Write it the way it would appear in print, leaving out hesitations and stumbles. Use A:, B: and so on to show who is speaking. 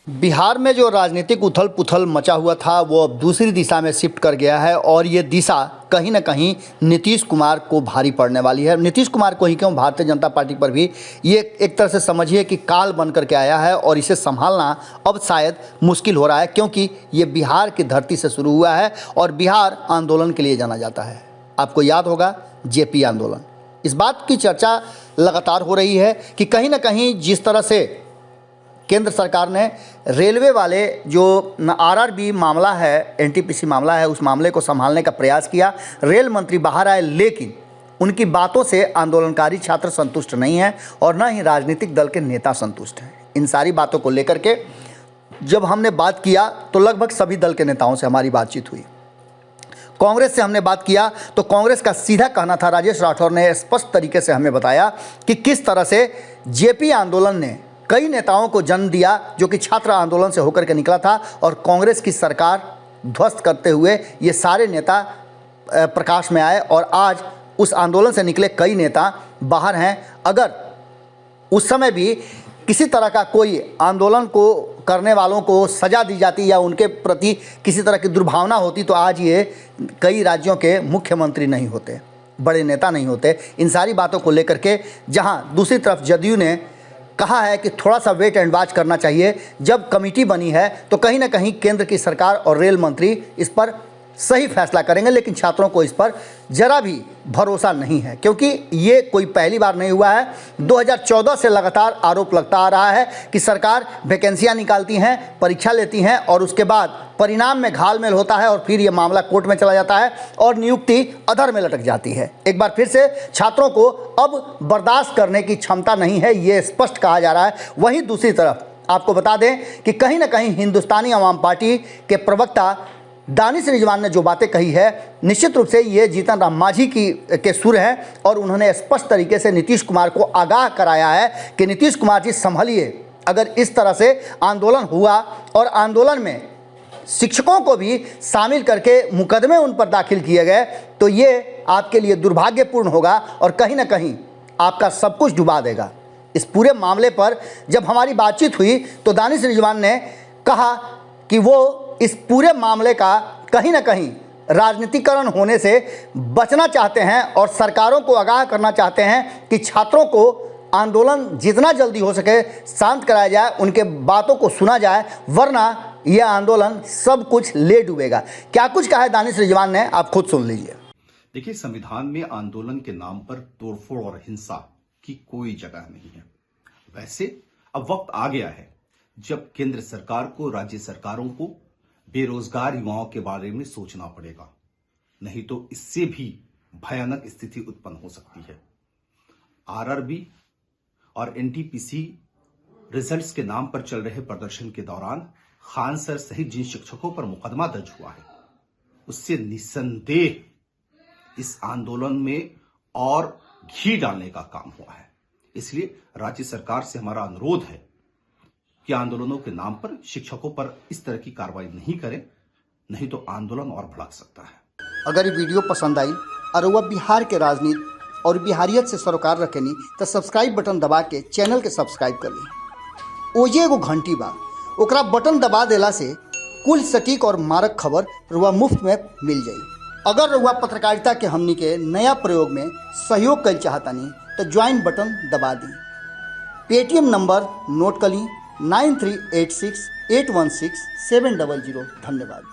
A: बिहार में जो राजनीतिक उथल पुथल मचा हुआ था वो अब दूसरी दिशा में शिफ्ट कर गया है और ये दिशा कहीं ना कहीं नीतीश कुमार को भारी पड़ने वाली है। नीतीश कुमार को ही क्यों, भारतीय जनता पार्टी पर भी ये एक तरह से समझिए कि काल बन करके आया है और इसे संभालना अब शायद मुश्किल हो रहा है, क्योंकि ये बिहार की धरती से शुरू हुआ है और बिहार आंदोलन के लिए जाना जाता है। आपको याद होगा जेपी आंदोलन। इस बात की चर्चा लगातार हो रही है कि कहीं ना कहीं जिस तरह से केंद्र सरकार ने रेलवे वाले जो आरआरबी मामला है, एनटीपीसी मामला है, उस मामले को संभालने का प्रयास किया। रेल मंत्री बाहर आए, लेकिन उनकी बातों से आंदोलनकारी छात्र संतुष्ट नहीं हैं और न ही राजनीतिक दल के नेता संतुष्ट हैं। इन सारी बातों को लेकर के जब हमने बात किया तो लगभग सभी दल के नेताओं से हमारी बातचीत हुई। कांग्रेस से हमने बात किया तो कांग्रेस का सीधा कहना था, राजेश राठौर ने स्पष्ट तरीके से हमें बताया कि किस तरह से जेपी आंदोलन ने कई नेताओं को जन्म दिया जो कि छात्र आंदोलन से होकर के निकला था और कांग्रेस की सरकार ध्वस्त करते हुए ये सारे नेता प्रकाश में आए और आज उस आंदोलन से निकले कई नेता बाहर हैं। अगर उस समय भी किसी तरह का कोई आंदोलन को करने वालों को सज़ा दी जाती या उनके प्रति किसी तरह की दुर्भावना होती तो आज ये कई राज्यों के मुख्यमंत्री नहीं होते, बड़े नेता नहीं होते। इन सारी बातों को लेकर के जहां दूसरी तरफ जदयू ने कहा है कि थोड़ा सा वेट एंड वॉच करना चाहिए, जब कमेटी बनी है तो कहीं ना कहीं केंद्र की सरकार और रेल मंत्री इस पर सही फैसला करेंगे, लेकिन छात्रों को इस पर जरा भी भरोसा नहीं है, क्योंकि ये कोई पहली बार नहीं हुआ है। 2014 से लगातार आरोप लगता आ रहा है कि सरकार वैकेंसियां निकालती हैं, परीक्षा लेती हैं और उसके बाद परिणाम में घालमेल होता है और फिर ये मामला कोर्ट में चला जाता है और नियुक्ति अधर में लटक जाती है। एक बार फिर से छात्रों को अब बर्दाश्त करने की क्षमता नहीं है, ये स्पष्ट कहा जा रहा है। वहीं दूसरी तरफ आपको बता दें कि कहीं ना कहीं हिंदुस्तानी अवाम पार्टी के प्रवक्ता दानिश रिजवान ने जो बातें कही है, निश्चित रूप से ये जीतन राम मांझी के सुर हैं और उन्होंने स्पष्ट तरीके से नीतीश कुमार को आगाह कराया है कि नीतीश कुमार जी संभलिए। अगर इस तरह से आंदोलन हुआ और आंदोलन में शिक्षकों को भी शामिल करके मुकदमे उन पर दाखिल किए गए तो ये आपके लिए दुर्भाग्यपूर्ण होगा और कहीं ना कहीं आपका सब कुछ डुबा देगा। इस पूरे मामले पर जब हमारी बातचीत हुई तो दानिश रिजवान ने कहा कि वो इस पूरे मामले का कहीं ना कहीं राजनीतिकरण होने से बचना चाहते हैं और सरकारों को आगाह करना चाहते हैं कि छात्रों को आंदोलन जितना जल्दी हो सके शांत कराया जाए, उनके बातों को सुना जाए, वरना यह आंदोलन सब कुछ ले डूबेगा। क्या कुछ कहा है दानिश रिजवान ने, आप खुद सुन लीजिए।
B: देखिए, संविधान में आंदोलन के नाम पर तोड़फोड़ और हिंसा की कोई जगह नहीं है। वैसे अब वक्त आ गया है जब केंद्र सरकार को राज्य सरकारों को बेरोजगार युवाओं के बारे में सोचना पड़ेगा, नहीं तो इससे भी भयानक स्थिति उत्पन्न हो सकती है। आरआरबी और एनटीपीसी रिजल्ट्स के नाम पर चल रहे प्रदर्शन के दौरान खान सर सहित जिन शिक्षकों पर मुकदमा दर्ज हुआ है, उससे निस्संदेह इस आंदोलन में और घी डालने का काम हुआ है। इसलिए राज्य सरकार से हमारा अनुरोध है कि आंदोलनों के नाम पर शिक्षकों पर इस तरह की कार्रवाई नहीं करें, नहीं तो आंदोलन और भड़क सकता है।
A: अगर ये वीडियो पसंद आई और वह बिहार के राजनीति और बिहारियत से सरोकार रखेनी तो सब्सक्राइब बटन दबा के चैनल के सब्सक्राइब कर ली। ओजे एगो घंटी बा, ओकरा बटन दबा देला से कुल सटीक और मारक खबर रुआ मुफ्त में मिल जाई। अगर रुआ पत्रकारिता के हमनी के नया प्रयोग में सहयोग कर चाहतनी तो ज्वाइन बटन दबा दी। पेटीएम नंबर नोट कर ली 9386816700। धन्यवाद।